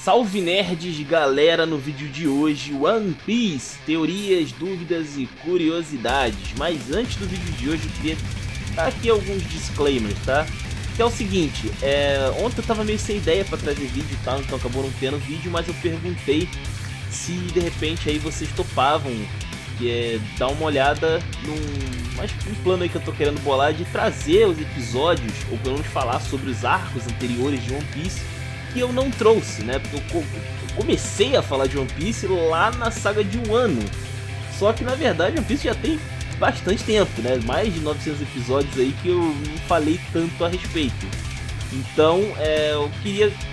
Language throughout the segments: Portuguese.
Salve nerds, galera, no vídeo de hoje, One Piece, teorias, dúvidas e curiosidades. Mas antes do vídeo de hoje eu queria dar aqui alguns disclaimers, tá? Que é o seguinte, ontem eu tava meio sem ideia pra trazer vídeo e tal, então acabou não tendo vídeo, mas eu perguntei se de repente aí vocês topavam dar uma olhada num plano aí que eu tô querendo bolar de trazer os episódios, ou pelo menos falar sobre os arcos anteriores de One Piece, que eu não trouxe, né? Porque eu comecei a falar de One Piece lá na saga de Wano. Só que na verdade One Piece já tem bastante tempo, né? Mais de 900 episódios aí que eu não falei tanto a respeito. Então, eu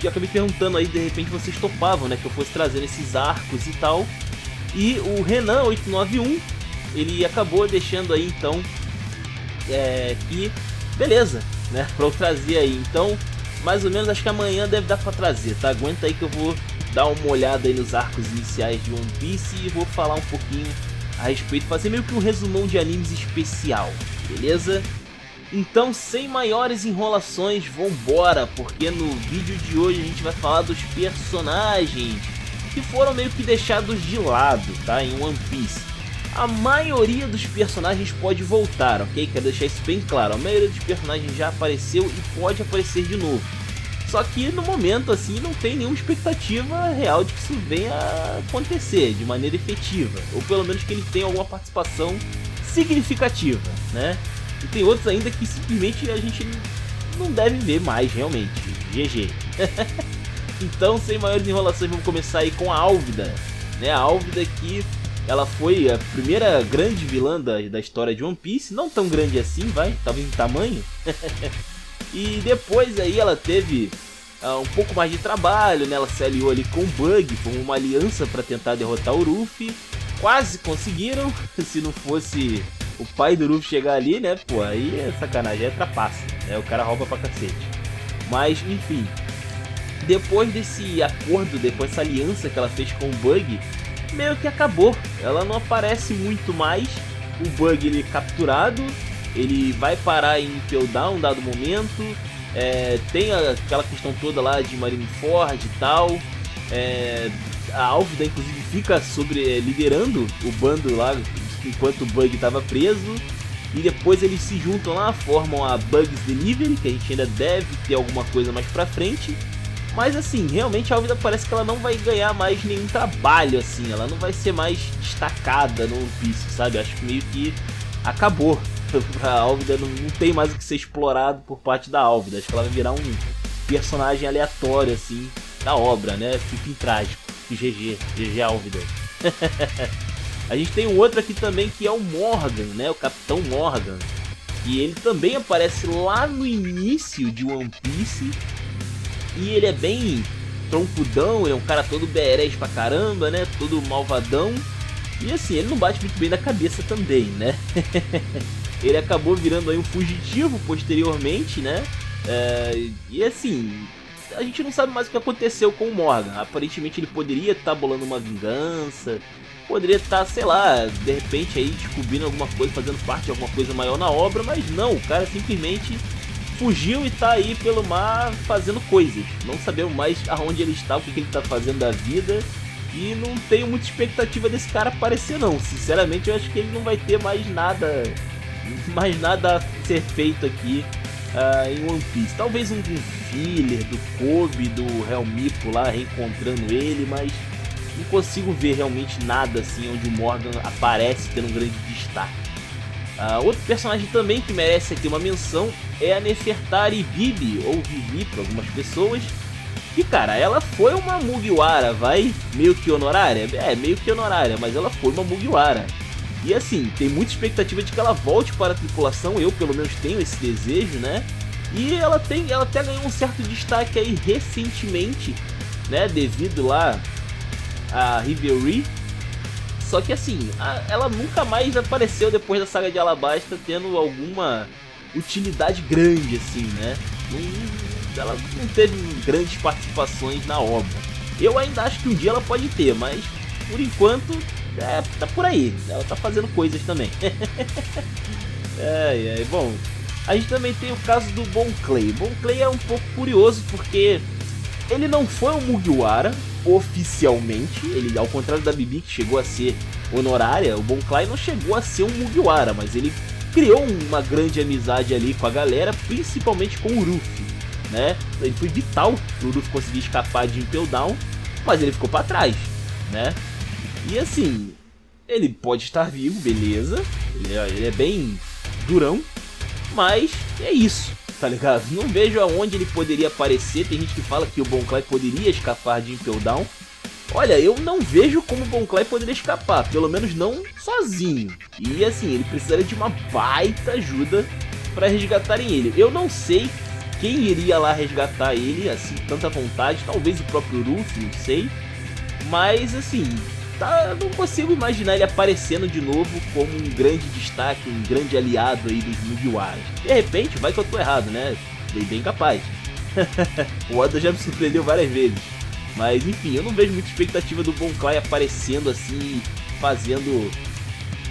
acabei perguntando aí, de repente vocês topavam, né? Que eu fosse trazendo esses arcos e tal. E o Renan 891, ele acabou deixando aí então que beleza, né? Pra eu trazer aí. Então, mais ou menos acho que amanhã deve dar pra trazer, tá? Aguenta aí que eu vou dar uma olhada aí nos arcos iniciais de One Piece e vou falar um pouquinho a respeito, fazer meio que um resumão de animes especial, beleza? Então, sem maiores enrolações, vambora, porque no vídeo de hoje a gente vai falar dos personagens que foram meio que deixados de lado, tá? Em One Piece. A maioria dos personagens pode voltar, ok? Quero deixar isso bem claro. A maioria dos personagens já apareceu e pode aparecer de novo. Só que no momento, assim, não tem nenhuma expectativa real de que isso venha a acontecer de maneira efetiva. Ou pelo menos que ele tenha alguma participação significativa, né? E tem outros ainda que simplesmente a gente não deve ver mais, realmente. GG. Então, sem maiores enrolações, vamos começar aí com a Álvida, né? A Álvida que ela foi a primeira grande vilã da história de One Piece, não tão grande assim, talvez em tamanho. E depois aí ela teve um pouco mais de trabalho, né? Ela se aliou ali com o Bug, formou uma aliança para tentar derrotar o Luffy. Quase conseguiram, se não fosse o pai do Luffy chegar ali, né? Pô, aí é sacanagem, é trapaça, né? O cara rouba pra cacete. Mas, enfim, depois desse acordo, depois dessa aliança que ela fez com o Bug, meio que acabou. Ela não aparece muito mais. O Bug, ele é capturado, ele vai parar em Impel Down um dado momento. Tem aquela questão toda lá de Marineford e tal. A Álvida inclusive fica liderando o bando lá enquanto o Bug estava preso. E depois eles se juntam lá, formam a Bugs Delivery, que a gente ainda deve ter alguma coisa mais pra frente. Mas assim, realmente a Álvida parece que ela não vai ganhar mais nenhum trabalho, assim. Ela não vai ser mais destacada no One Piece, sabe? Acho que meio que acabou. A Álvida não tem mais o que ser explorado por parte da Álvida. Acho que ela vai virar um personagem aleatório, assim, da obra, né? Fica em trágico. GG Álvida. A gente tem um outro aqui também que é o Morgan, né? O Capitão Morgan. E ele também aparece lá no início de One Piece. E ele é bem troncudão, ele é um cara todo badass pra caramba, né? Todo malvadão. E assim, ele não bate muito bem na cabeça também, né? Ele acabou virando aí um fugitivo posteriormente, né? E assim, a gente não sabe mais o que aconteceu com o Morgan. Aparentemente ele poderia estar bolando uma vingança, poderia estar, sei lá, de repente aí descobrindo alguma coisa, fazendo parte de alguma coisa maior na obra, mas não, o cara simplesmente fugiu e tá aí pelo mar fazendo coisas. Não sabemos mais aonde ele está, o que ele tá fazendo da vida. E não tenho muita expectativa desse cara aparecer não. Sinceramente eu acho que ele não vai ter mais nada a ser feito aqui em One Piece. Talvez um filler do Kobe, do Helmippo lá reencontrando ele, mas não consigo ver realmente nada assim onde o Morgan aparece tendo um grande destaque. Outro personagem também que merece aqui uma menção é a Nefertari Bibi, ou Vivi para algumas pessoas. E cara, ela foi uma Mugiwara, meio que honorária? Meio que honorária, mas ela foi uma Mugiwara. E assim, tem muita expectativa de que ela volte para a tripulação, eu pelo menos tenho esse desejo, né? E ela até ganhou um certo destaque aí recentemente, né? Devido lá a Revelry. Só que assim, ela nunca mais apareceu depois da saga de Alabasta tendo alguma utilidade grande assim, né? Ela não teve grandes participações na obra. Eu ainda acho que um dia ela pode ter, mas por enquanto tá por aí. Ela tá fazendo coisas também. Bom, a gente também tem o caso do Bon Clay. Bon Clay é um pouco curioso porque ele não foi um Mugiwara oficialmente, ele, ao contrário da Bibi, que chegou a ser honorária, o Bon Clay não chegou a ser um Mugiwara, mas ele criou uma grande amizade ali com a galera, principalmente com o Ruffy, né? Ele foi vital pro Ruffy conseguir escapar de Impel Down, mas ele ficou pra trás, né? E assim, ele pode estar vivo, beleza, ele é bem durão, mas é isso, tá ligado? Não vejo aonde ele poderia aparecer. Tem gente que fala que o Bon Clay poderia escapar de Impel Down. Olha, eu não vejo como o Bon Clay poderia escapar, pelo menos não sozinho. E assim, ele precisaria de uma baita ajuda para resgatarem ele. Eu não sei quem iria lá resgatar ele, assim, tanta vontade. Talvez o próprio Ruffy, não sei. Mas assim, não consigo imaginar ele aparecendo de novo como um grande destaque, um grande aliado aí dos Mugiwaras. De repente, vai que eu tô errado, né? Bem capaz. O Oda já me surpreendeu várias vezes. Mas enfim, eu não vejo muita expectativa do Bon Clay aparecendo assim, fazendo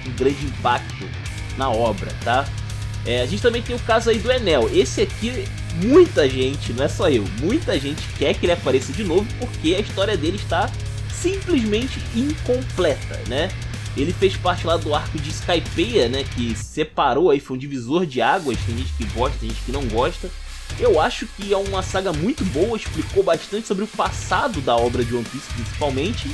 um grande impacto na obra, tá? A gente também tem o caso aí do Enel. Esse aqui, muita gente, não é só eu, muita gente quer que ele apareça de novo porque a história dele está simplesmente incompleta, né? Ele fez parte lá do arco de Skypiea, né? Que separou aí, foi um divisor de águas. Tem gente que gosta, tem gente que não gosta. Eu acho que é uma saga muito boa, explicou bastante sobre o passado da obra de One Piece, principalmente.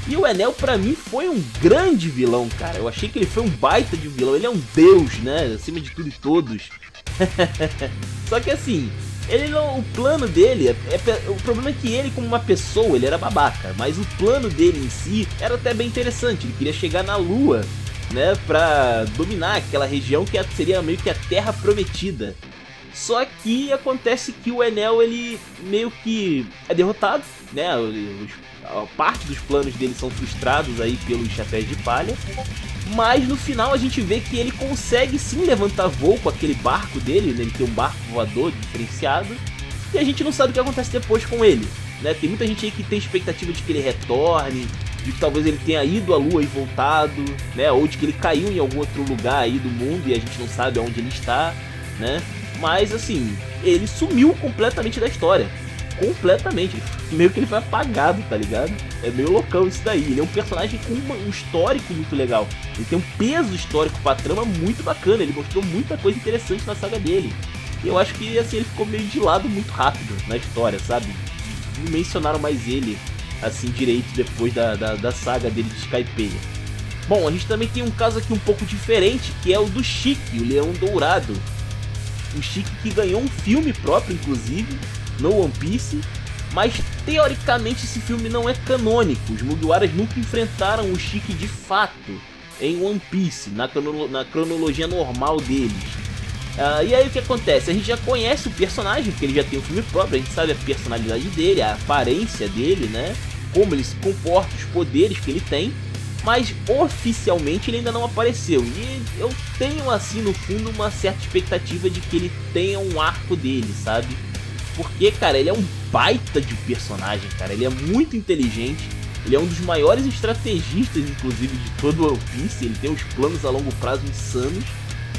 E o Enel, pra mim, foi um grande vilão, cara. Eu achei que ele foi um baita de um vilão. Ele é um deus, né? Acima de tudo e todos. Só que assim, ele não, o plano dele, o problema é que ele como uma pessoa, ele era babaca. Mas o plano dele em si era até bem interessante. Ele queria chegar na Lua, né? Pra dominar aquela região que seria meio que a Terra Prometida. Só que acontece que o Enel, ele meio que é derrotado, né? A parte dos planos dele são frustrados aí pelos Chapéus de Palha. Mas no final a gente vê que ele consegue sim levantar voo com aquele barco dele, né? Ele tem um barco voador diferenciado. E a gente não sabe o que acontece depois com ele, né? Tem muita gente aí que tem expectativa de que ele retorne, de que talvez ele tenha ido à Lua e voltado, né? Ou de que ele caiu em algum outro lugar aí do mundo e a gente não sabe aonde ele está, né? Mas assim, ele sumiu completamente da história. Completamente. Meio que ele foi apagado, tá ligado? É meio loucão isso daí. Ele é um personagem com um histórico muito legal. Ele tem um peso histórico pra trama muito bacana. Ele mostrou muita coisa interessante na saga dele. E eu acho que assim, ele ficou meio de lado muito rápido na história, sabe? Não mencionaram mais ele assim direito depois da saga dele de Skypiea. Bom, a gente também tem um caso aqui um pouco diferente, que é o do Chique, o Leão Dourado. O Chique que ganhou um filme próprio, inclusive, no One Piece, mas teoricamente esse filme não é canônico. Os Mugiwaras nunca enfrentaram o Chique de fato em One Piece, na cronologia normal deles. E aí o que acontece? A gente já conhece o personagem, porque ele já tem um filme próprio, a gente sabe a personalidade dele, a aparência dele, né? Como ele se comporta, os poderes que ele tem. Mas oficialmente ele ainda não apareceu. E eu tenho assim no fundo uma certa expectativa de que ele tenha um arco dele, sabe? Porque, cara, ele é um baita de personagem, cara. Ele é muito inteligente. Ele é um dos maiores estrategistas, inclusive, de todo o One Piece. Ele tem uns planos a longo prazo insanos,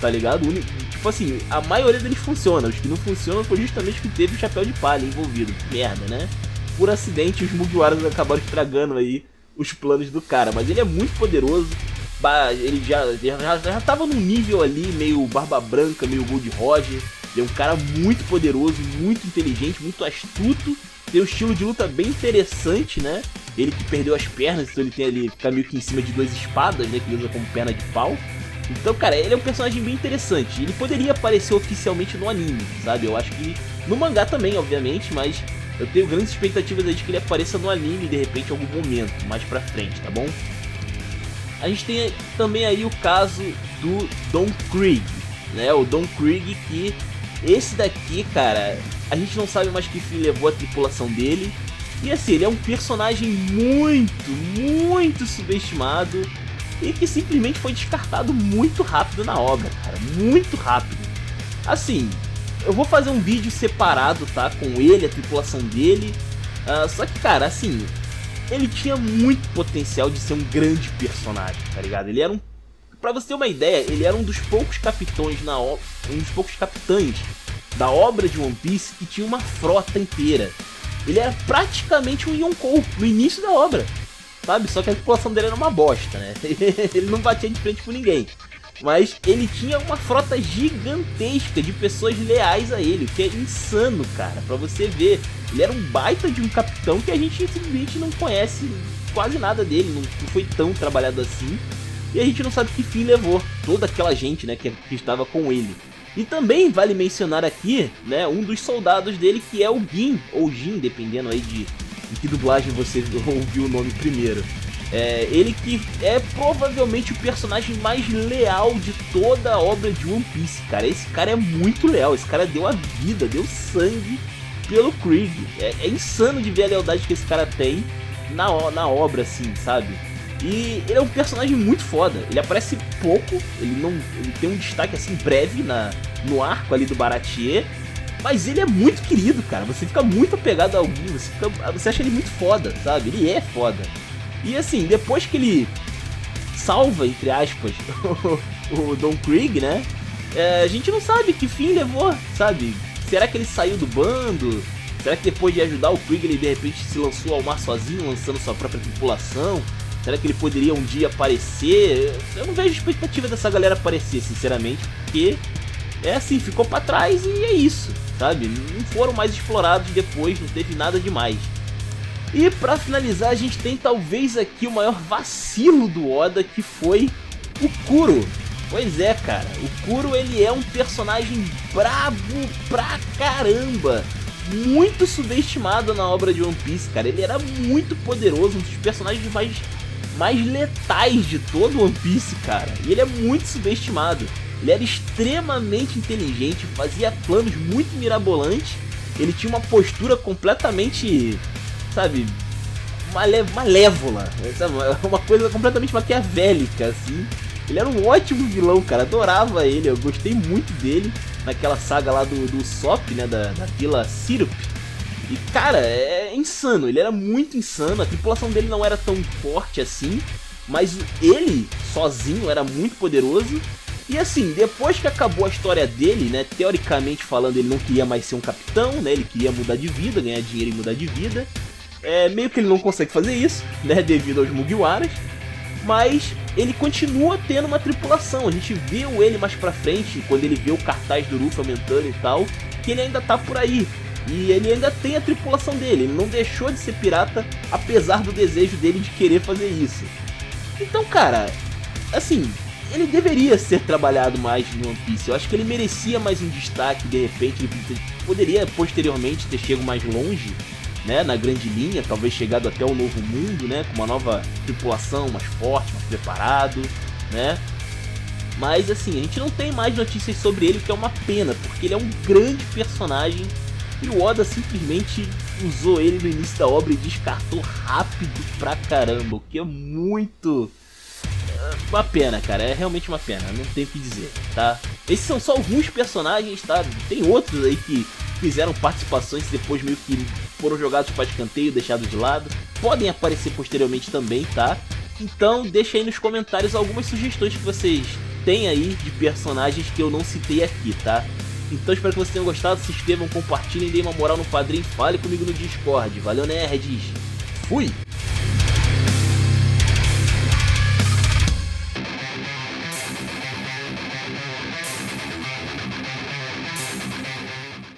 tá ligado? Tipo assim, a maioria deles funciona. Os que não funcionam foi justamente que teve o Chapéu de Palha envolvido. Que merda, né? Por acidente, os Mugiwaras acabaram estragando aí os planos do cara, mas ele é muito poderoso. Ele já tava num nível ali meio Barba Branca, meio Gold Roger. Ele é um cara muito poderoso, muito inteligente, muito astuto. Tem um estilo de luta bem interessante, né? Ele que perdeu as pernas, então ele tem ali, fica meio que em cima de duas espadas, né? Que ele usa como perna de pau. Então, cara, ele é um personagem bem interessante. Ele poderia aparecer oficialmente no anime, sabe? Eu acho que no mangá também, obviamente, mas eu tenho grandes expectativas aí de que ele apareça no anime de repente em algum momento, mais pra frente, tá bom? A gente tem também aí o caso do Don Krieg, né? O Don Krieg, que esse daqui, cara, a gente não sabe mais que fim levou a tripulação dele. E assim, ele é um personagem muito subestimado e que simplesmente foi descartado muito rápido na obra, cara, muito rápido. Assim, eu vou fazer um vídeo separado, tá, com ele, a tripulação dele. Só que, cara, assim, ele tinha muito potencial de ser um grande personagem, tá ligado? Ele era um... Pra você ter uma ideia, ele era um dos poucos capitães da obra de One Piece que tinha uma frota inteira. ele era praticamente um Yonkou no início da obra, sabe? Só que a tripulação dele era uma bosta, né? Ele não batia de frente com ninguém. Mas ele tinha uma frota gigantesca de pessoas leais a ele, o que é insano, cara, pra você ver. Ele era um baita de um capitão que a gente simplesmente não conhece quase nada dele, não foi tão trabalhado assim. E a gente não sabe que fim levou toda aquela gente, né, que estava com ele. E também vale mencionar aqui, né, um dos soldados dele, que é o Gin, ou Jin, dependendo aí de que dublagem você ouviu o nome primeiro. Ele que é provavelmente o personagem mais leal de toda a obra de One Piece, cara. Esse cara é muito leal, esse cara deu a vida, deu sangue pelo Krieg. É insano de ver a lealdade que esse cara tem na obra, assim, sabe? E ele é um personagem muito foda, ele aparece pouco, ele tem um destaque assim breve no arco ali do Baratie, mas ele é muito querido, cara. Você fica muito apegado a alguém, você acha ele muito foda, sabe? Ele é foda. E assim, depois que ele salva, entre aspas, o Don Krieg, né? A gente não sabe que fim levou, sabe? Será que ele saiu do bando? Será que depois de ajudar o Krieg ele de repente se lançou ao mar sozinho, lançando sua própria tripulação? Será que ele poderia um dia aparecer? Eu não vejo expectativa dessa galera aparecer, sinceramente, porque assim, ficou pra trás e é isso, sabe? Não foram mais explorados depois, não teve nada demais. E pra finalizar, a gente tem talvez aqui o maior vacilo do Oda, que foi o Kuro. Pois é, cara, o Kuro ele é um personagem brabo pra caramba, muito subestimado na obra de One Piece, cara. Ele era muito poderoso, um dos personagens mais letais de todo One Piece, cara. E ele é muito subestimado. Ele era extremamente inteligente, fazia planos muito mirabolantes. Ele tinha uma postura completamente, sabe, malévola, sabe? Uma coisa completamente maquiavélica, assim. Ele era um ótimo vilão, cara, adorava ele, eu gostei muito dele naquela saga lá do Sop, né, da Vila Syrup. E cara, é insano, ele era muito insano, a tripulação dele não era tão forte assim, mas ele sozinho era muito poderoso. E assim, depois que acabou a história dele, né, teoricamente falando, ele não queria mais ser um capitão, né, ele queria mudar de vida, ganhar dinheiro e mudar de vida. Meio que ele não consegue fazer isso, né, devido aos Mugiwaras, mas ele continua tendo uma tripulação. A gente viu ele mais pra frente, quando ele vê o cartaz do Luffy aumentando e tal, que ele ainda tá por aí. E ele ainda tem a tripulação dele, ele não deixou de ser pirata, apesar do desejo dele de querer fazer isso. Então, cara, assim, ele deveria ser trabalhado mais no One Piece. Eu acho que ele merecia mais um destaque, de repente ele poderia posteriormente ter chegado mais longe, né, na grande linha, talvez chegado até o novo mundo, né, com uma nova tripulação, mais forte, mais preparado, né. Mas assim, a gente não tem mais notícias sobre ele, o que é uma pena, porque ele é um grande personagem e o Oda simplesmente usou ele no início da obra e descartou rápido pra caramba, o que é muito... uma pena, cara, é realmente uma pena, não tem o que dizer, tá? Esses são só alguns personagens, tá? Tem outros aí que fizeram participações e depois meio que foram jogados para escanteio, deixados de lado. Podem aparecer posteriormente também, tá? Então deixa aí nos comentários algumas sugestões que vocês têm aí de personagens que eu não citei aqui, tá? Então espero que vocês tenham gostado, se inscrevam, compartilhem, deem uma moral no Padrim, fale comigo no Discord. Valeu, nerds! Fui!